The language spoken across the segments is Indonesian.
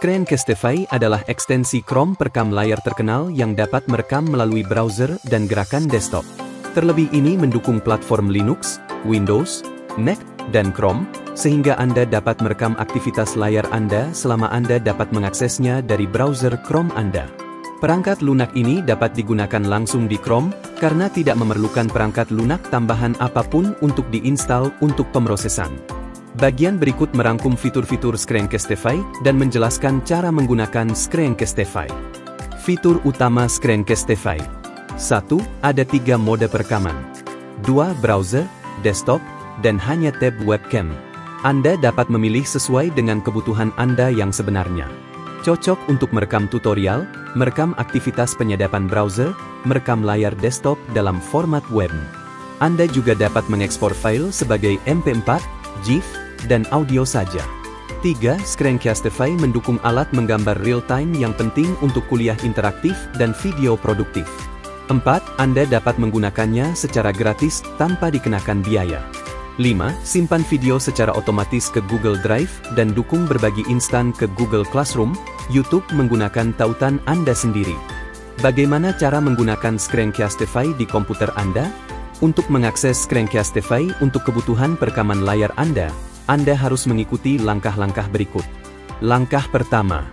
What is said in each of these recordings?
Screencastify adalah ekstensi Chrome perekam layar terkenal yang dapat merekam melalui browser dan gerakan desktop. Terlebih ini mendukung platform Linux, Windows, Mac, dan Chrome, sehingga Anda dapat merekam aktivitas layar Anda selama Anda dapat mengaksesnya dari browser Chrome Anda. Perangkat lunak ini dapat digunakan langsung di Chrome, karena tidak memerlukan perangkat lunak tambahan apapun untuk diinstal untuk pemrosesan. Bagian berikut merangkum fitur-fitur Screencastify dan menjelaskan cara menggunakan Screencastify. Fitur utama Screencastify. 1. Ada 3 mode perekaman. 2. Browser, desktop, dan hanya tab webcam. Anda dapat memilih sesuai dengan kebutuhan Anda yang sebenarnya. Cocok untuk merekam tutorial, merekam aktivitas penyadapan browser, merekam layar desktop dalam format web. Anda juga dapat mengekspor file sebagai MP4, GIF, dan audio saja. 3. Screencastify mendukung alat menggambar real-time yang penting untuk kuliah interaktif dan video produktif. 4. Anda dapat menggunakannya secara gratis tanpa dikenakan biaya. 5. Simpan video secara otomatis ke Google Drive dan dukung berbagi instan ke Google Classroom, YouTube menggunakan tautan Anda sendiri. Bagaimana cara menggunakan Screencastify di komputer Anda? Untuk mengakses Screencastify untuk kebutuhan perekaman layar Anda harus mengikuti langkah-langkah berikut. Langkah pertama,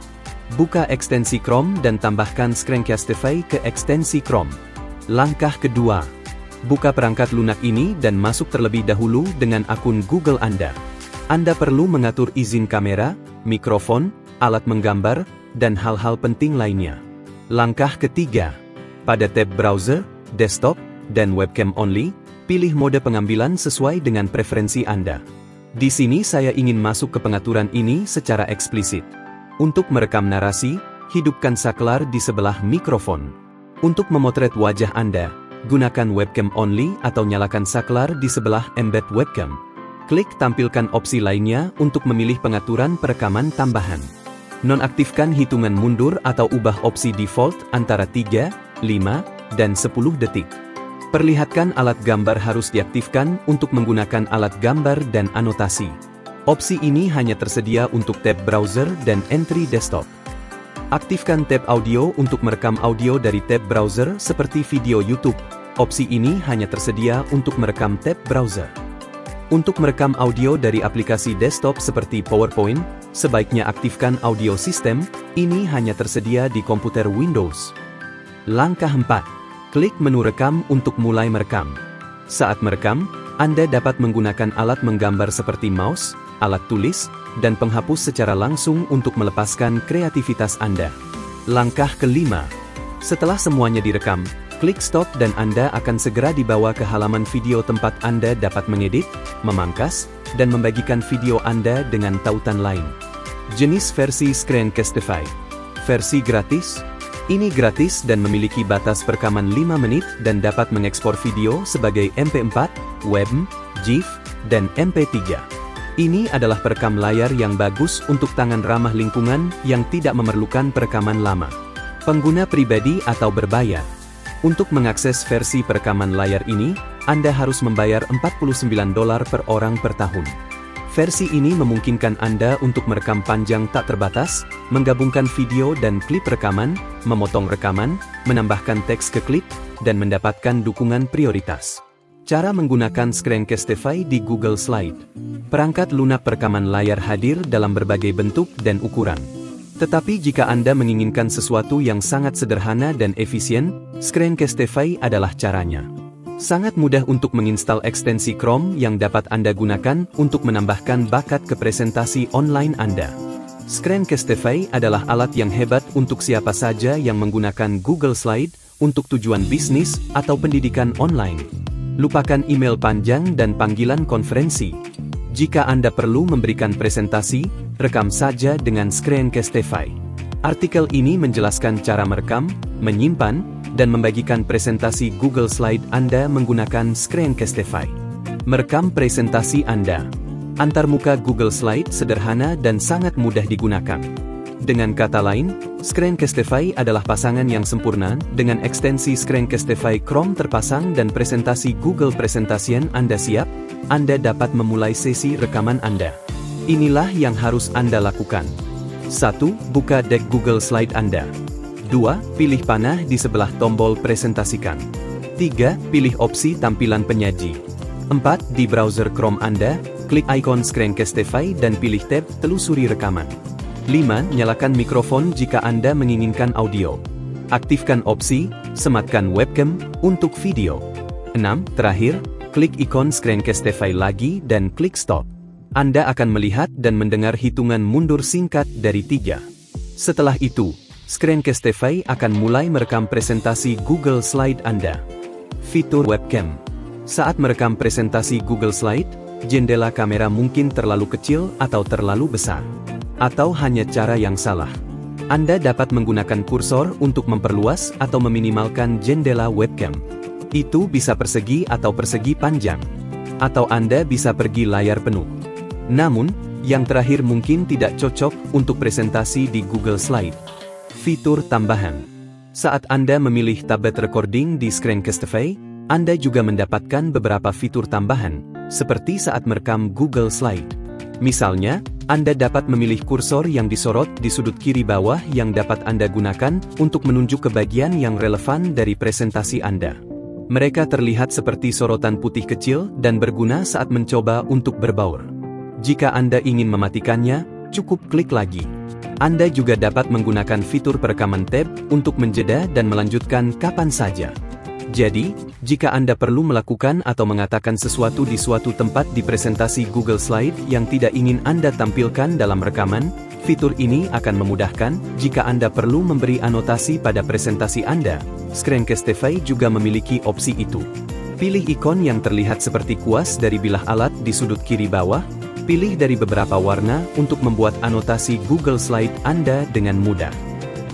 buka ekstensi Chrome dan tambahkan Screencastify ke ekstensi Chrome. Langkah kedua, buka perangkat lunak ini dan masuk terlebih dahulu dengan akun Google Anda. Anda perlu mengatur izin kamera, mikrofon, alat menggambar, dan hal-hal penting lainnya. Langkah ketiga, pada tab browser, desktop, dan webcam only, pilih mode pengambilan sesuai dengan preferensi Anda. Di sini saya ingin masuk ke pengaturan ini secara eksplisit. Untuk merekam narasi, hidupkan saklar di sebelah mikrofon. Untuk memotret wajah Anda, gunakan webcam only atau nyalakan saklar di sebelah embed webcam. Klik tampilkan opsi lainnya untuk memilih pengaturan perekaman tambahan. Nonaktifkan hitungan mundur atau ubah opsi default antara 3, 5, dan 10 detik. Perlihatkan alat gambar harus diaktifkan untuk menggunakan alat gambar dan anotasi. Opsi ini hanya tersedia untuk tab browser dan entry desktop. Aktifkan tab audio untuk merekam audio dari tab browser seperti video YouTube. Opsi ini hanya tersedia untuk merekam tab browser. Untuk merekam audio dari aplikasi desktop seperti PowerPoint, sebaiknya aktifkan audio system, ini hanya tersedia di komputer Windows. Langkah 4. Klik menu rekam untuk mulai merekam. Saat merekam, Anda dapat menggunakan alat menggambar seperti mouse, alat tulis, dan penghapus secara langsung untuk melepaskan kreativitas Anda. Langkah kelima. Setelah semuanya direkam, klik stop dan Anda akan segera dibawa ke halaman video tempat Anda dapat mengedit, memangkas, dan membagikan video Anda dengan tautan lain. Jenis versi Screencastify. Versi gratis. Ini gratis dan memiliki batas perekaman 5 menit dan dapat mengekspor video sebagai MP4, WebM, GIF, dan MP3. Ini adalah perekam layar yang bagus untuk tangan ramah lingkungan yang tidak memerlukan perekaman lama. Pengguna pribadi atau berbayar. Untuk mengakses versi perekaman layar ini, Anda harus membayar $49 per orang per tahun. Versi ini memungkinkan Anda untuk merekam panjang tak terbatas, menggabungkan video dan klip rekaman, memotong rekaman, menambahkan teks ke klip, dan mendapatkan dukungan prioritas. Cara menggunakan Screencastify di Google Slide. Perangkat lunak perekaman layar hadir dalam berbagai bentuk dan ukuran. Tetapi jika Anda menginginkan sesuatu yang sangat sederhana dan efisien, Screencastify adalah caranya. Sangat mudah untuk menginstal ekstensi Chrome yang dapat Anda gunakan untuk menambahkan bakat ke presentasi online Anda. Screencastify adalah alat yang hebat untuk siapa saja yang menggunakan Google Slide untuk tujuan bisnis atau pendidikan online. Lupakan email panjang dan panggilan konferensi. Jika Anda perlu memberikan presentasi, rekam saja dengan Screencastify. Artikel ini menjelaskan cara merekam, menyimpan, dan membagikan presentasi Google Slide Anda menggunakan Screencastify. Merekam presentasi Anda. Antarmuka Google Slide sederhana dan sangat mudah digunakan. Dengan kata lain, Screencastify adalah pasangan yang sempurna dengan ekstensi Screencastify Chrome terpasang dan presentasi Google Presentation Anda siap, Anda dapat memulai sesi rekaman Anda. Inilah yang harus Anda lakukan. 1. Buka deck Google Slide Anda. 2. Pilih panah di sebelah tombol presentasikan. 3. Pilih opsi tampilan penyaji. 4. Di browser Chrome Anda, klik ikon Screencastify dan pilih tab Telusuri rekaman. 5. Nyalakan mikrofon jika Anda menginginkan audio. Aktifkan opsi Sematkan webcam untuk video. 6. Terakhir, klik ikon Screencastify lagi dan klik Stop. Anda akan melihat dan mendengar hitungan mundur singkat dari 3. Setelah itu, Screencastify akan mulai merekam presentasi Google Slide Anda. Fitur webcam. Saat merekam presentasi Google Slide, jendela kamera mungkin terlalu kecil atau terlalu besar. Atau hanya cara yang salah. Anda dapat menggunakan kursor untuk memperluas atau meminimalkan jendela webcam. Itu bisa persegi atau persegi panjang. Atau Anda bisa pergi layar penuh. Namun, yang terakhir mungkin tidak cocok untuk presentasi di Google Slide. Fitur tambahan. Saat Anda memilih tablet recording di Screencastify, Anda juga mendapatkan beberapa fitur tambahan, seperti saat merekam Google Slide. Misalnya, Anda dapat memilih kursor yang disorot di sudut kiri bawah yang dapat Anda gunakan untuk menunjuk ke bagian yang relevan dari presentasi Anda. Mereka terlihat seperti sorotan putih kecil dan berguna saat mencoba untuk berbaur. Jika Anda ingin mematikannya, cukup klik lagi. Anda juga dapat menggunakan fitur perekaman tab untuk menjeda dan melanjutkan kapan saja. Jadi, jika Anda perlu melakukan atau mengatakan sesuatu di suatu tempat di presentasi Google Slide yang tidak ingin Anda tampilkan dalam rekaman, fitur ini akan memudahkan jika Anda perlu memberi anotasi pada presentasi Anda. Screencastify juga memiliki opsi itu. Pilih ikon yang terlihat seperti kuas dari bilah alat di sudut kiri bawah. Pilih dari beberapa warna untuk membuat anotasi Google Slide Anda dengan mudah.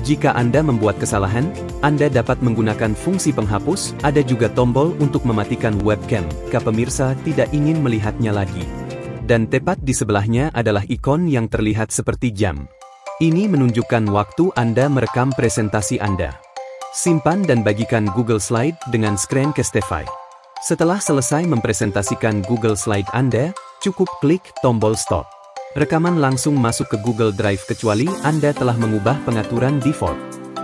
Jika Anda membuat kesalahan, Anda dapat menggunakan fungsi penghapus. Ada juga tombol untuk mematikan webcam jika pemirsa tidak ingin melihatnya lagi. Dan tepat di sebelahnya adalah ikon yang terlihat seperti jam. Ini menunjukkan waktu Anda merekam presentasi Anda. Simpan dan bagikan Google Slide dengan Screencastify. Setelah selesai mempresentasikan Google Slide Anda, cukup klik tombol stop. Rekaman langsung masuk ke Google Drive kecuali Anda telah mengubah pengaturan default.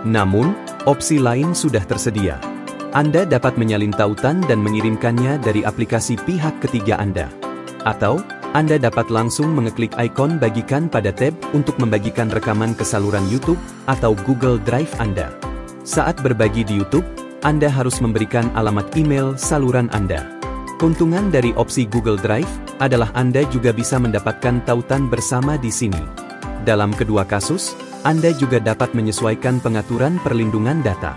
Namun, opsi lain sudah tersedia. Anda dapat menyalin tautan dan mengirimkannya dari aplikasi pihak ketiga Anda. Atau, Anda dapat langsung mengeklik ikon bagikan pada tab untuk membagikan rekaman ke saluran YouTube atau Google Drive Anda. Saat berbagi di YouTube, Anda harus memberikan alamat email saluran Anda. Keuntungan dari opsi Google Drive adalah Anda juga bisa mendapatkan tautan bersama di sini. Dalam kedua kasus, Anda juga dapat menyesuaikan pengaturan perlindungan data.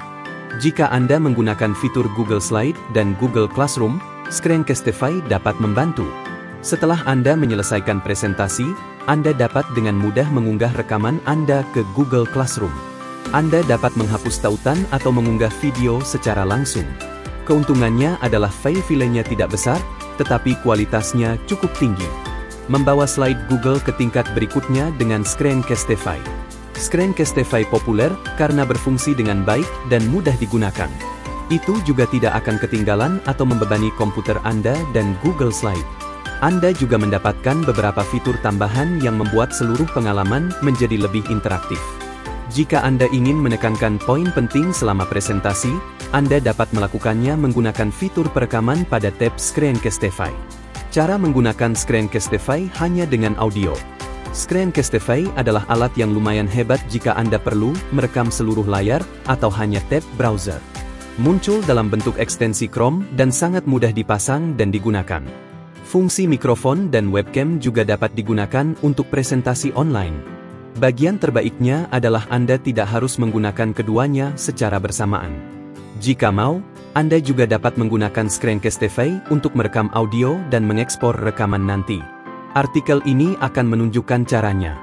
Jika Anda menggunakan fitur Google Slide dan Google Classroom, Screencastify dapat membantu. Setelah Anda menyelesaikan presentasi, Anda dapat dengan mudah mengunggah rekaman Anda ke Google Classroom. Anda dapat menghapus tautan atau mengunggah video secara langsung. Keuntungannya adalah filenya tidak besar, tetapi kualitasnya cukup tinggi. Membawa slide Google ke tingkat berikutnya dengan Screencastify. Screencastify populer karena berfungsi dengan baik dan mudah digunakan. Itu juga tidak akan ketinggalan atau membebani komputer Anda dan Google Slide. Anda juga mendapatkan beberapa fitur tambahan yang membuat seluruh pengalaman menjadi lebih interaktif. Jika Anda ingin menekankan poin penting selama presentasi, Anda dapat melakukannya menggunakan fitur perekaman pada tab Screencastify. Cara menggunakan Screencastify hanya dengan audio. Screencastify adalah alat yang lumayan hebat jika Anda perlu merekam seluruh layar atau hanya tab browser. Muncul dalam bentuk ekstensi Chrome dan sangat mudah dipasang dan digunakan. Fungsi mikrofon dan webcam juga dapat digunakan untuk presentasi online. Bagian terbaiknya adalah Anda tidak harus menggunakan keduanya secara bersamaan. Jika mau, Anda juga dapat menggunakan Screencastify untuk merekam audio dan mengekspor rekaman nanti. Artikel ini akan menunjukkan caranya.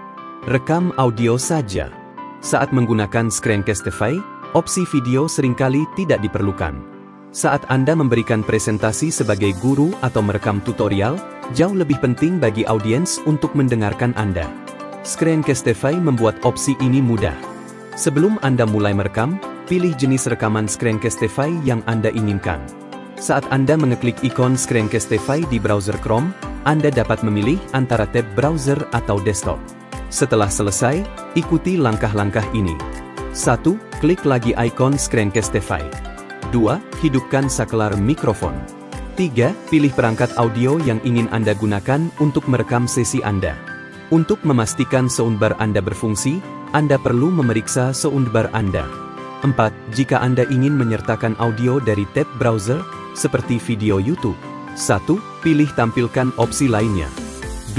Rekam audio saja. Saat menggunakan Screencastify, opsi video seringkali tidak diperlukan. Saat Anda memberikan presentasi sebagai guru atau merekam tutorial, jauh lebih penting bagi audiens untuk mendengarkan Anda. Screencastify membuat opsi ini mudah. Sebelum Anda mulai merekam, pilih jenis rekaman Screencastify yang Anda inginkan. Saat Anda mengeklik ikon Screencastify di browser Chrome, Anda dapat memilih antara tab browser atau desktop. Setelah selesai, ikuti langkah-langkah ini. 1. Klik lagi ikon Screencastify. 2. Hidupkan saklar mikrofon. 3. Pilih perangkat audio yang ingin Anda gunakan untuk merekam sesi Anda. Untuk memastikan soundbar Anda berfungsi, Anda perlu memeriksa soundbar Anda. 4. Jika Anda ingin menyertakan audio dari tab browser, seperti video YouTube. 1. Pilih tampilkan opsi lainnya.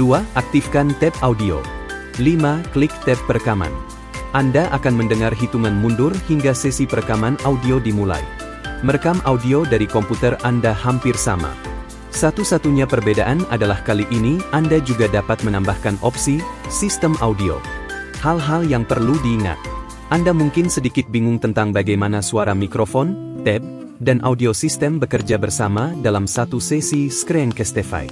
2. Aktifkan tab audio. 5. Klik tab perekaman. Anda akan mendengar hitungan mundur hingga sesi perekaman audio dimulai. Merekam audio dari komputer Anda hampir sama. Satu-satunya perbedaan adalah kali ini Anda juga dapat menambahkan opsi sistem audio. Hal-hal yang perlu diingat. Anda mungkin sedikit bingung tentang bagaimana suara mikrofon, tab, dan audio sistem bekerja bersama dalam satu sesi Screencastify.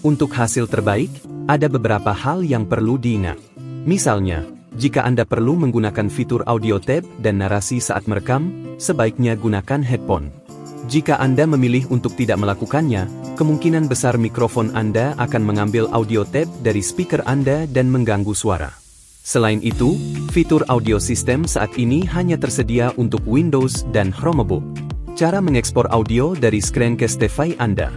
Untuk hasil terbaik, ada beberapa hal yang perlu diingat. Misalnya, jika Anda perlu menggunakan fitur audio tab dan narasi saat merekam, sebaiknya gunakan headphone. Jika Anda memilih untuk tidak melakukannya, kemungkinan besar mikrofon Anda akan mengambil audio tab dari speaker Anda dan mengganggu suara. Selain itu, fitur audio sistem saat ini hanya tersedia untuk Windows dan Chromebook. Cara mengekspor audio dari Screencastify Anda.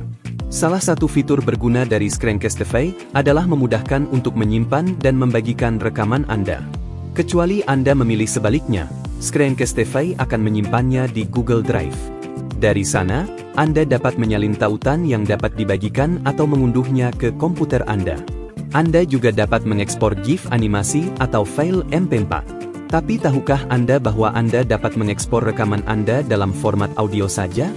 Salah satu fitur berguna dari Screencastify adalah memudahkan untuk menyimpan dan membagikan rekaman Anda. Kecuali Anda memilih sebaliknya, Screencastify akan menyimpannya di Google Drive. Dari sana, Anda dapat menyalin tautan yang dapat dibagikan atau mengunduhnya ke komputer Anda. Anda juga dapat mengekspor GIF animasi atau file MP4. Tapi tahukah Anda bahwa Anda dapat mengekspor rekaman Anda dalam format audio saja?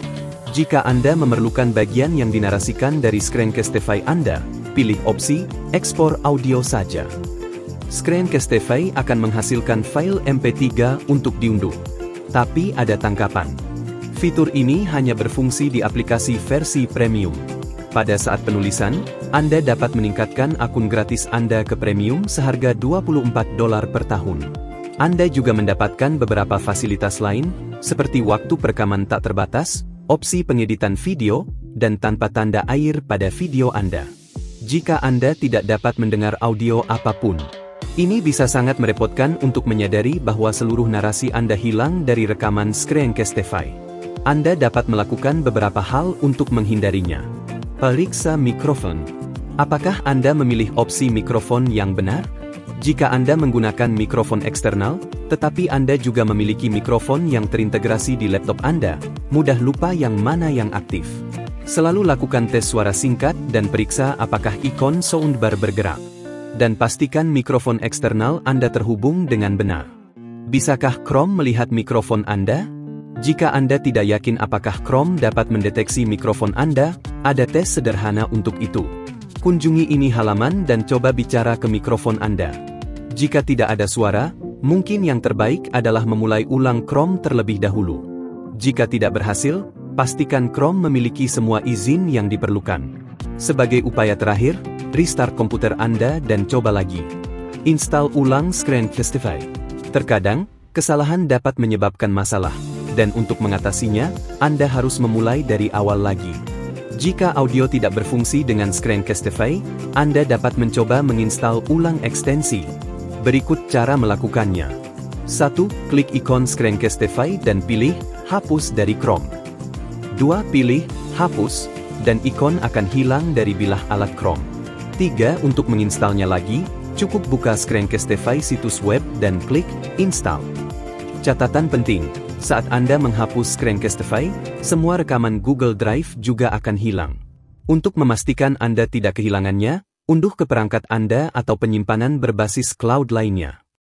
Jika Anda memerlukan bagian yang dinarasikan dari Screencastify Anda, pilih opsi ekspor audio saja. Screencastify akan menghasilkan file MP3 untuk diunduh. Tapi ada tangkapan. Fitur ini hanya berfungsi di aplikasi versi premium. Pada saat penulisan, Anda dapat meningkatkan akun gratis Anda ke premium seharga $24 per tahun. Anda juga mendapatkan beberapa fasilitas lain, seperti waktu perekaman tak terbatas, opsi pengeditan video, dan tanpa tanda air pada video Anda. Jika Anda tidak dapat mendengar audio apapun, ini bisa sangat merepotkan untuk menyadari bahwa seluruh narasi Anda hilang dari rekaman Screencastify. Anda dapat melakukan beberapa hal untuk menghindarinya. Periksa mikrofon. Apakah Anda memilih opsi mikrofon yang benar? Jika Anda menggunakan mikrofon eksternal, tetapi Anda juga memiliki mikrofon yang terintegrasi di laptop Anda, mudah lupa yang mana yang aktif. Selalu lakukan tes suara singkat dan periksa apakah ikon soundbar bergerak. Dan pastikan mikrofon eksternal Anda terhubung dengan benar. Bisakah Chrome melihat mikrofon Anda? Jika Anda tidak yakin apakah Chrome dapat mendeteksi mikrofon Anda, ada tes sederhana untuk itu. Kunjungi ini halaman dan coba bicara ke mikrofon Anda. Jika tidak ada suara, mungkin yang terbaik adalah memulai ulang Chrome terlebih dahulu. Jika tidak berhasil, pastikan Chrome memiliki semua izin yang diperlukan. Sebagai upaya terakhir, restart komputer Anda dan coba lagi. Install ulang Screencastify. Terkadang, kesalahan dapat menyebabkan masalah, dan untuk mengatasinya, Anda harus memulai dari awal lagi. Jika audio tidak berfungsi dengan Screencastify, Anda dapat mencoba menginstal ulang ekstensi. Berikut cara melakukannya. 1. Klik ikon Screencastify dan pilih Hapus dari Chrome. 2. Pilih Hapus, dan ikon akan hilang dari bilah alat Chrome. 3. Untuk menginstalnya lagi, cukup buka Screencastify situs web dan klik Install. Catatan penting, saat Anda menghapus Screencastify, semua rekaman Google Drive juga akan hilang. Untuk memastikan Anda tidak kehilangannya, unduh ke perangkat Anda atau penyimpanan berbasis cloud lainnya.